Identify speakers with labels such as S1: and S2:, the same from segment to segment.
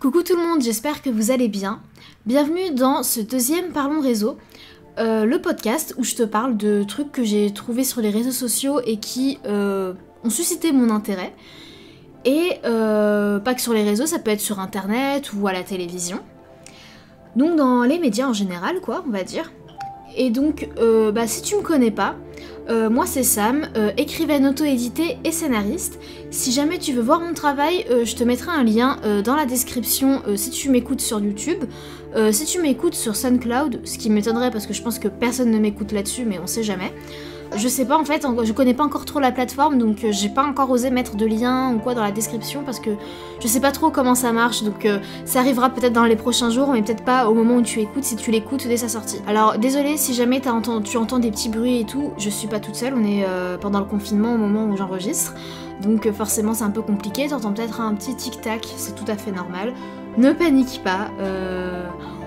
S1: Coucou tout le monde, j'espère que vous allez bien. Bienvenue dans ce deuxième Parlons Réseau, le podcast où je te parle de trucs que j'ai trouvés sur les réseaux sociaux et qui ont suscité mon intérêt. Et pas que sur les réseaux, ça peut être sur internet ou à la télévision. Donc dans les médias en général, quoi, on va dire. Et donc, si tu me connais pas, moi c'est Sam, écrivaine auto-éditée et scénariste. Si jamais tu veux voir mon travail, je te mettrai un lien dans la description si tu m'écoutes sur YouTube. Si tu m'écoutes sur SoundCloud, ce qui m'étonnerait parce que je pense que personne ne m'écoute là-dessus, mais on sait jamais. Je sais pas en fait, je connais pas encore trop la plateforme, donc j'ai pas encore osé mettre de lien ou quoi dans la description parce que je sais pas trop comment ça marche, donc ça arrivera peut-être dans les prochains jours, mais peut-être pas au moment où tu écoutes, si tu l'écoutes dès sa sortie. Alors désolé si jamais tu entends des petits bruits et tout, je suis pas toute seule, on est pendant le confinement au moment où j'enregistre, donc forcément c'est un peu compliqué, t'entends peut-être un petit tic-tac, c'est tout à fait normal. Ne panique pas,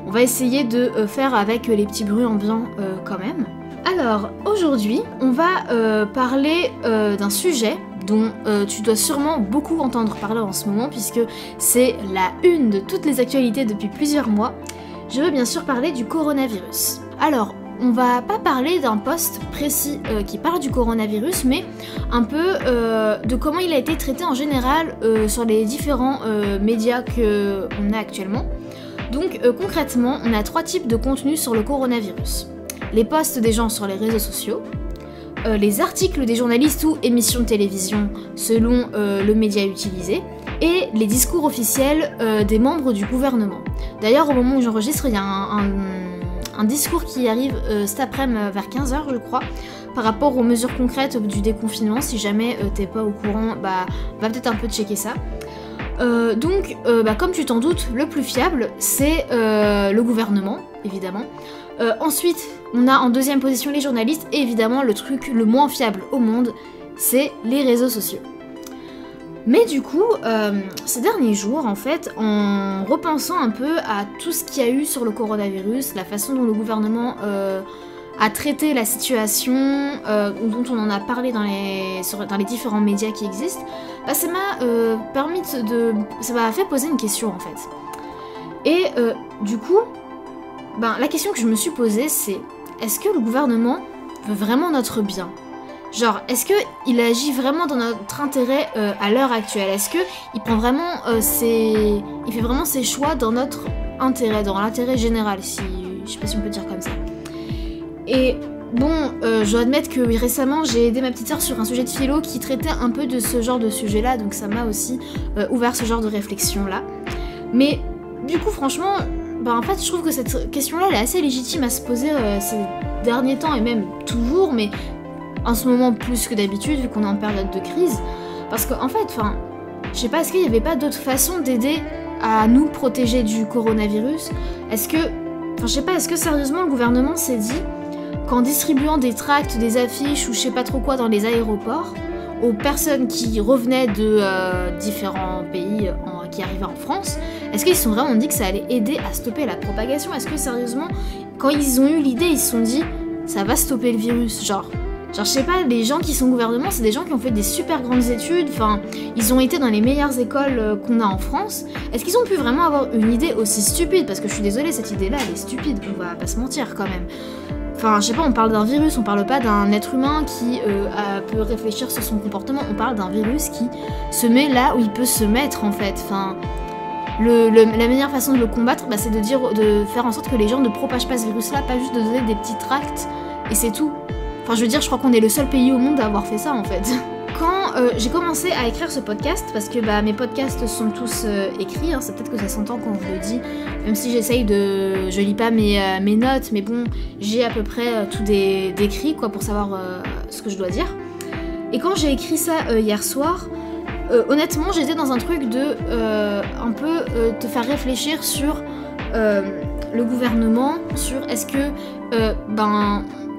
S1: on va essayer de faire avec les petits bruits ambiants quand même. Alors, aujourd'hui, on va parler d'un sujet dont tu dois sûrement beaucoup entendre parler en ce moment, puisque c'est la une de toutes les actualités depuis plusieurs mois. Je veux bien sûr parler du coronavirus. Alors, on va pas parler d'un post précis qui parle du coronavirus, mais un peu de comment il a été traité en général sur les différents médias qu'on a actuellement. Donc, concrètement, on a 3 types de contenus sur le coronavirus. Les posts des gens sur les réseaux sociaux, les articles des journalistes ou émissions de télévision selon le média utilisé, et les discours officiels des membres du gouvernement. D'ailleurs, au moment où j'enregistre, il y a un discours qui arrive cet après-midi vers 15h, je crois, par rapport aux mesures concrètes du déconfinement. Si jamais t'es pas au courant, va peut-être un peu checker ça. Donc, comme tu t'en doutes, le plus fiable, c'est le gouvernement, évidemment. Ensuite, on a en deuxième position les journalistes, et évidemment, le truc le moins fiable au monde, c'est les réseaux sociaux. Mais du coup, ces derniers jours, en fait, en repensant un peu à tout ce qu'il y a eu sur le coronavirus, la façon dont le gouvernement a traité la situation, dont on en a parlé dans les différents médias qui existent, ça m'a fait poser une question en fait. Et du coup, la question que je me suis posée, c'est est-ce que le gouvernement veut vraiment notre bien ? Genre, est-ce qu'il agit vraiment dans notre intérêt à l'heure actuelle ? Est-ce qu'il prend vraiment il fait vraiment ses choix dans notre intérêt, dans l'intérêt général, je sais pas si on peut dire comme ça. Et bon, je dois admettre que récemment j'ai aidé ma petite sœur sur un sujet de philo qui traitait un peu de ce genre de sujet-là, donc ça m'a aussi ouvert ce genre de réflexion-là. Mais du coup, franchement, en fait, je trouve que cette question-là, elle est assez légitime à se poser ces derniers temps, et même toujours, mais en ce moment plus que d'habitude, vu qu'on est en période de crise. Parce qu'en fait, je sais pas, est-ce qu'il n'y avait pas d'autre façon d'aider à nous protéger du coronavirus ? Est-ce que sérieusement le gouvernement s'est dit qu'en distribuant des tracts, des affiches ou je sais pas trop quoi dans les aéroports, aux personnes qui revenaient de différents pays qui arrivaient en France, est-ce qu'ils se sont vraiment dit que ça allait aider à stopper la propagation ? Est-ce que sérieusement, quand ils ont eu l'idée, ils se sont dit ça va stopper le virus ? Genre je sais pas, les gens qui sont au gouvernement, c'est des gens qui ont fait des super grandes études, ils ont été dans les meilleures écoles qu'on a en France. Est-ce qu'ils ont pu vraiment avoir une idée aussi stupide ? Parce que je suis désolée, cette idée-là, elle est stupide, on va pas se mentir quand même. Je sais pas, on parle d'un virus, on parle pas d'un être humain qui peut réfléchir sur son comportement, on parle d'un virus qui se met là où il peut se mettre en fait. La meilleure façon de le combattre, c'est de faire en sorte que les gens ne propagent pas ce virus-là, pas juste de donner des petits tracts, et c'est tout. Je crois qu'on est le seul pays au monde à avoir fait ça en fait. Quand j'ai commencé à écrire ce podcast, parce que mes podcasts sont tous écrits, c'est peut-être que ça s'entend quand je le dis, même si je lis pas mes notes, mais bon, j'ai à peu près tout décrit quoi, pour savoir ce que je dois dire. Et quand j'ai écrit ça hier soir, honnêtement j'étais dans un truc de un peu te faire réfléchir sur le gouvernement, sur est-ce que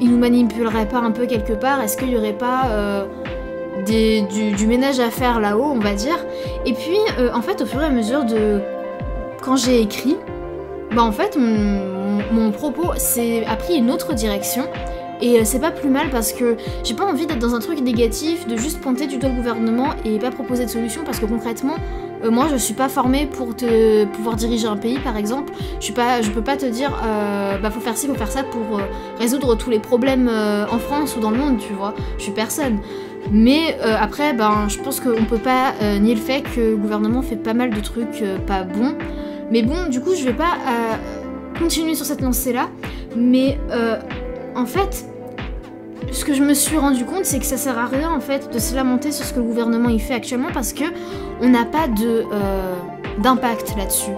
S1: il nous manipulerait pas un peu quelque part, est-ce qu'il y aurait pas du ménage à faire là-haut, on va dire. Et puis en fait au fur et à mesure de quand j'ai écrit, en fait mon propos a pris une autre direction. Et c'est pas plus mal parce que j'ai pas envie d'être dans un truc négatif, de juste pointer du doigt le gouvernement et pas proposer de solution, parce que concrètement, moi je suis pas formée pour pouvoir diriger un pays par exemple. Je peux pas te dire faut faire ci, faut faire ça pour résoudre tous les problèmes en France ou dans le monde, tu vois. Je suis personne. Mais après, je pense qu'on peut pas nier le fait que le gouvernement fait pas mal de trucs pas bons. Mais bon, du coup, je vais pas continuer sur cette lancée-là. Mais en fait, ce que je me suis rendu compte, c'est que ça sert à rien en fait de se lamenter sur ce que le gouvernement il fait actuellement parce que on n'a pas d'impact là-dessus.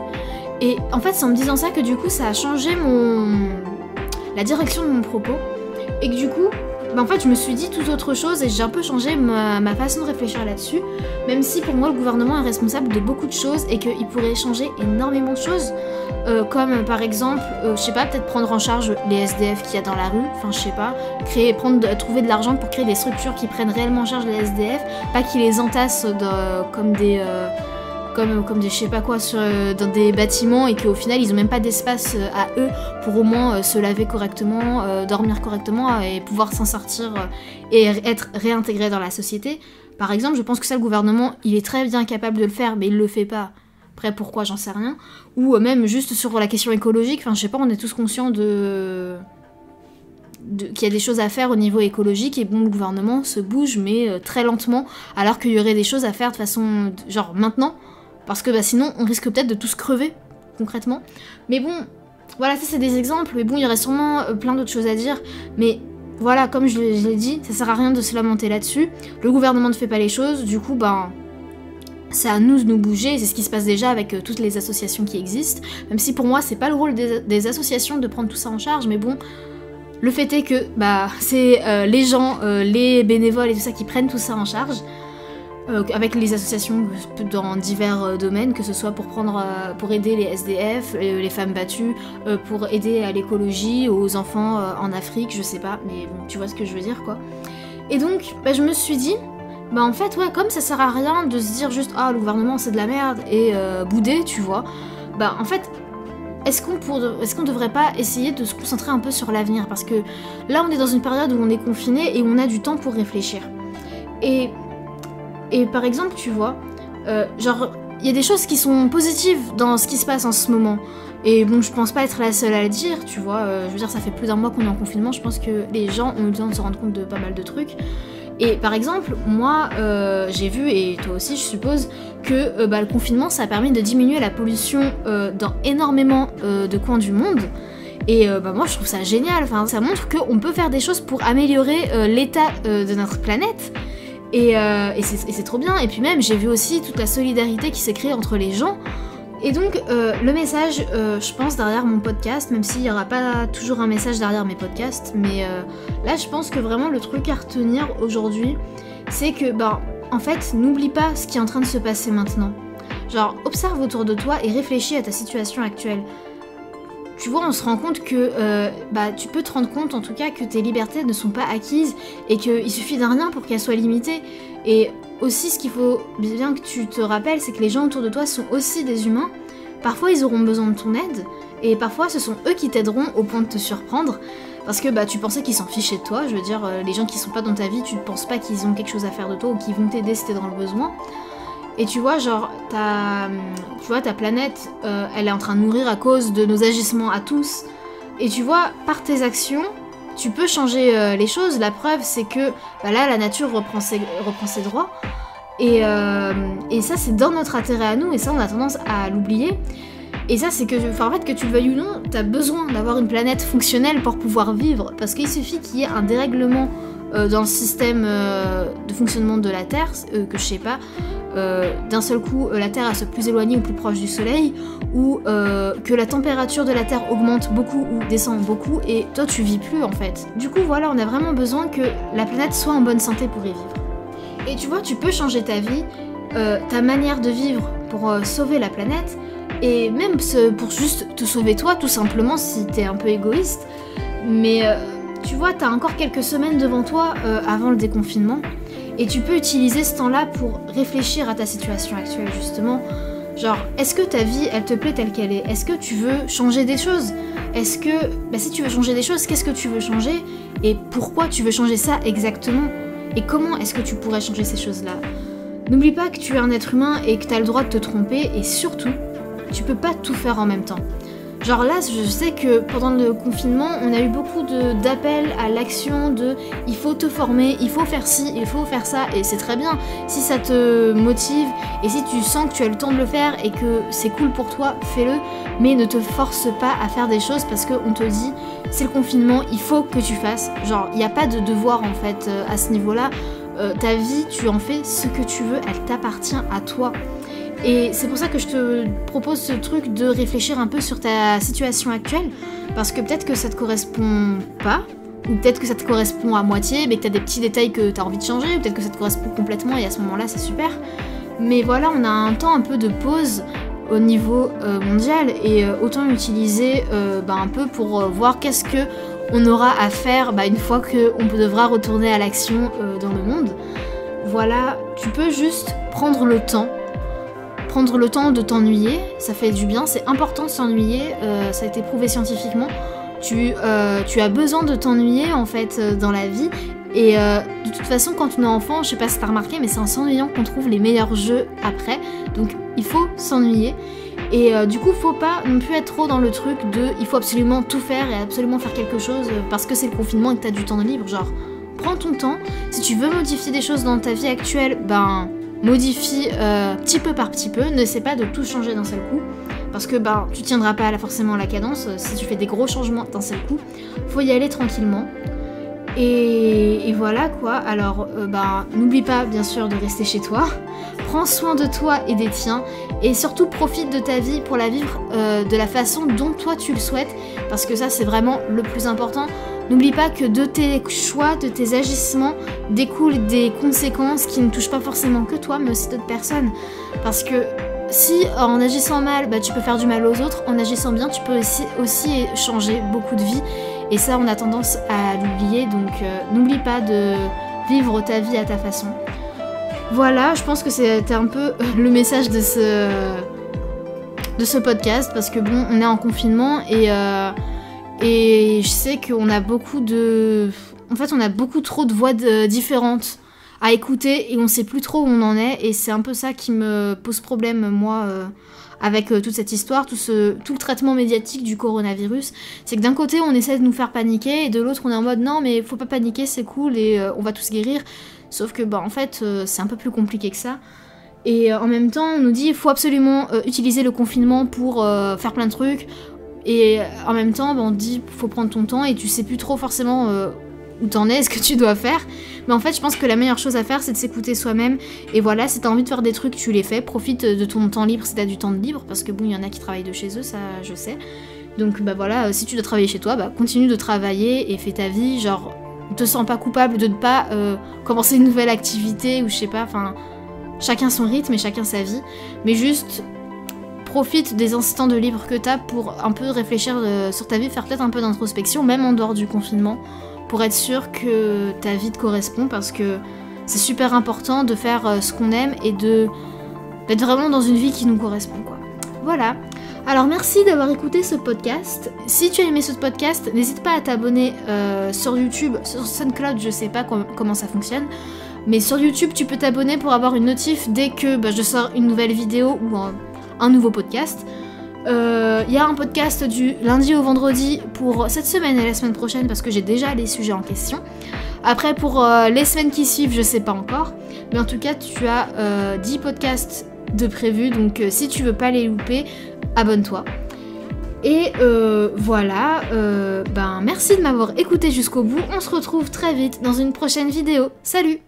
S1: Et en fait, c'est en me disant ça que du coup, ça a changé la direction de mon propos. Et que du coup, en fait, je me suis dit tout autre chose et j'ai un peu changé ma façon de réfléchir là-dessus, même si pour moi le gouvernement est responsable de beaucoup de choses et qu'il pourrait changer énormément de choses, comme par exemple, je sais pas, peut-être prendre en charge les SDF qu'il y a dans la rue, enfin je sais pas, trouver de l'argent pour créer des structures qui prennent réellement en charge les SDF, pas qu'ils les entassent comme des je sais pas quoi dans des bâtiments et qu'au final ils ont même pas d'espace à eux pour au moins se laver correctement, dormir correctement et pouvoir s'en sortir et être réintégrés dans la société. Par exemple, je pense que ça le gouvernement il est très bien capable de le faire mais il le fait pas. Après pourquoi j'en sais rien. Ou même juste sur la question écologique, enfin je sais pas, on est tous conscients qu'il y a des choses à faire au niveau écologique et bon le gouvernement se bouge mais très lentement alors qu'il y aurait des choses à faire de façon genre maintenant. Parce que sinon, on risque peut-être de tous crever, concrètement. Mais bon, voilà, ça c'est des exemples. Mais bon, il y aurait sûrement plein d'autres choses à dire. Mais voilà, comme je l'ai dit, ça sert à rien de se lamenter là-dessus. Le gouvernement ne fait pas les choses. Du coup, c'est à nous de nous bouger. Et c'est ce qui se passe déjà avec toutes les associations qui existent. Même si pour moi, c'est pas le rôle des associations de prendre tout ça en charge. Mais bon, le fait est que c'est les gens, les bénévoles et tout ça qui prennent tout ça en charge. Avec les associations dans divers domaines, que ce soit pour aider les SDF, les femmes battues, pour aider à l'écologie, aux enfants en Afrique, je sais pas, mais bon, tu vois ce que je veux dire quoi. Et donc, je me suis dit, en fait, ouais, comme ça sert à rien de se dire juste, le gouvernement c'est de la merde et bouder, tu vois, en fait, est-ce qu'on devrait pas essayer de se concentrer un peu sur l'avenir? Parce que là, on est dans une période où on est confiné et on a du temps pour réfléchir. Et par exemple, tu vois, il y a des choses qui sont positives dans ce qui se passe en ce moment. Et bon, je pense pas être la seule à le dire, tu vois. Je veux dire, ça fait plus d'un mois qu'on est en confinement, je pense que les gens ont eu le temps de se rendre compte de pas mal de trucs. Et par exemple, moi, j'ai vu, et toi aussi je suppose, que le confinement, ça a permis de diminuer la pollution dans énormément de coins du monde. Et moi, je trouve ça génial. Enfin, ça montre qu'on peut faire des choses pour améliorer l'état de notre planète. Et c'est trop bien. Et puis même, j'ai vu aussi toute la solidarité qui s'est créée entre les gens. Et donc, le message, je pense, derrière mon podcast, même s'il n'y aura pas toujours un message derrière mes podcasts, mais là, je pense que vraiment, le truc à retenir aujourd'hui, c'est que, en fait, n'oublie pas ce qui est en train de se passer maintenant. Genre, observe autour de toi et réfléchis à ta situation actuelle. Tu vois, on se rend compte que tu peux te rendre compte en tout cas que tes libertés ne sont pas acquises et qu'il suffit d'un rien pour qu'elles soient limitées. Et aussi, ce qu'il faut bien que tu te rappelles, c'est que les gens autour de toi sont aussi des humains. Parfois, ils auront besoin de ton aide et parfois, ce sont eux qui t'aideront au point de te surprendre. Parce que tu pensais qu'ils s'en fichaient de toi. Je veux dire, les gens qui sont pas dans ta vie, tu ne penses pas qu'ils ont quelque chose à faire de toi ou qu'ils vont t'aider si t'es dans le besoin. Et tu vois, genre, ta planète, elle est en train de mourir à cause de nos agissements à tous. Et tu vois, par tes actions, tu peux changer les choses. La preuve, c'est que là, la nature reprend ses droits. Et ça, c'est dans notre intérêt à nous. Et ça, on a tendance à l'oublier. Et ça, c'est que, en fait, que tu le veuilles ou non, t'as besoin d'avoir une planète fonctionnelle pour pouvoir vivre. Parce qu'il suffit qu'il y ait un dérèglement dans le système de fonctionnement de la Terre, que je sais pas, d'un seul coup la Terre soit plus éloignée ou plus proche du Soleil, ou que la température de la Terre augmente beaucoup ou descend beaucoup, et toi tu vis plus en fait. Du coup voilà, on a vraiment besoin que la planète soit en bonne santé pour y vivre. Et tu vois, tu peux changer ta vie, ta manière de vivre pour sauver la planète, et même pour juste te sauver toi, tout simplement si t'es un peu égoïste. Mais tu vois, t'as encore quelques semaines devant toi avant le déconfinement, et tu peux utiliser ce temps-là pour réfléchir à ta situation actuelle, justement. Genre, est-ce que ta vie, elle te plaît telle qu'elle est? Est-ce que tu veux changer des choses? Est-ce que, si tu veux changer des choses, qu'est-ce que tu veux changer? Et pourquoi tu veux changer ça exactement? Et comment est-ce que tu pourrais changer ces choses-là? N'oublie pas que tu es un être humain et que tu as le droit de te tromper, et surtout, tu peux pas tout faire en même temps. Genre là, je sais que pendant le confinement, on a eu beaucoup d'appels à l'action de il faut te former, il faut faire ci, il faut faire ça, et c'est très bien. Si ça te motive et si tu sens que tu as le temps de le faire et que c'est cool pour toi, fais-le, mais ne te force pas à faire des choses parce qu'on te dit c'est le confinement, il faut que tu fasses. Genre, il n'y a pas de devoir en fait à ce niveau-là. Ta vie, tu en fais ce que tu veux, elle t'appartient à toi. Et c'est pour ça que je te propose ce truc de réfléchir un peu sur ta situation actuelle, parce que peut-être que ça te correspond pas, ou peut-être que ça te correspond à moitié, mais que t'as des petits détails que t'as envie de changer, ou peut-être que ça te correspond complètement et à ce moment-là c'est super. Mais voilà, on a un temps un peu de pause au niveau mondial et autant l'utiliser un peu pour voir qu'est-ce que on aura à faire une fois qu'on devra retourner à l'action dans le monde. Voilà, tu peux juste prendre le temps de t'ennuyer, ça fait du bien, c'est important de s'ennuyer, ça a été prouvé scientifiquement. Tu as besoin de t'ennuyer en fait dans la vie, et de toute façon quand on est enfant, je sais pas si t'as remarqué, mais c'est en s'ennuyant qu'on trouve les meilleurs jeux après, donc il faut s'ennuyer. Et du coup faut pas non plus être trop dans le truc de il faut absolument tout faire et absolument faire quelque chose parce que c'est le confinement et que t'as du temps de libre. Genre prends ton temps, si tu veux modifier des choses dans ta vie actuelle, modifie petit peu par petit peu, n'essaie pas de tout changer d'un seul coup, parce que tu tiendras pas forcément la cadence, si tu fais des gros changements d'un seul coup, faut y aller tranquillement. Et voilà quoi, alors n'oublie pas bien sûr de rester chez toi, prends soin de toi et des tiens, et surtout profite de ta vie pour la vivre de la façon dont toi tu le souhaites, parce que ça c'est vraiment le plus important. N'oublie pas que de tes choix, de tes agissements, découlent des conséquences qui ne touchent pas forcément que toi, mais aussi d'autres personnes. Parce que si en agissant mal, tu peux faire du mal aux autres, en agissant bien, tu peux aussi changer beaucoup de vies. Et ça, on a tendance à l'oublier, donc n'oublie pas de vivre ta vie à ta façon. Voilà, je pense que c'était un peu le message de ce podcast, parce que bon, on est en confinement et je sais qu'on a beaucoup trop de voix différentes à écouter et on sait plus trop où on en est, et c'est un peu ça qui me pose problème moi avec toute cette histoire, tout le traitement médiatique du coronavirus. C'est que d'un côté on essaie de nous faire paniquer et de l'autre on est en mode non mais faut pas paniquer, c'est cool et on va tous guérir, sauf que en fait c'est un peu plus compliqué que ça. Et en même temps on nous dit il faut absolument utiliser le confinement pour faire plein de trucs. Et en même temps, on te dit faut prendre ton temps et tu sais plus trop forcément où t'en es, ce que tu dois faire. Mais en fait, je pense que la meilleure chose à faire, c'est de s'écouter soi-même. Et voilà, si t'as envie de faire des trucs, tu les fais. Profite de ton temps libre si t'as du temps de libre, parce que bon, il y en a qui travaillent de chez eux, ça je sais. Donc voilà, si tu dois travailler chez toi, continue de travailler et fais ta vie. Genre, ne te sens pas coupable de ne pas commencer une nouvelle activité ou je sais pas. Enfin, chacun son rythme et chacun sa vie. Mais juste profite des instants de libre que t'as pour un peu réfléchir sur ta vie, faire peut-être un peu d'introspection, même en dehors du confinement, pour être sûr que ta vie te correspond, parce que c'est super important de faire ce qu'on aime et d'être vraiment dans une vie qui nous correspond, quoi. Voilà. Alors merci d'avoir écouté ce podcast. Si tu as aimé ce podcast, n'hésite pas à t'abonner sur YouTube, sur SoundCloud, je sais pas comment ça fonctionne. Mais sur YouTube, tu peux t'abonner pour avoir une notif dès que je sors une nouvelle vidéo ou un nouveau podcast. Il y a un podcast du lundi au vendredi pour cette semaine et la semaine prochaine, parce que j'ai déjà les sujets en question. Après, pour les semaines qui suivent, je sais pas encore. Mais en tout cas, tu as 10 podcasts de prévus, donc si tu veux pas les louper, abonne-toi. Et voilà, merci de m'avoir écouté jusqu'au bout. On se retrouve très vite dans une prochaine vidéo. Salut!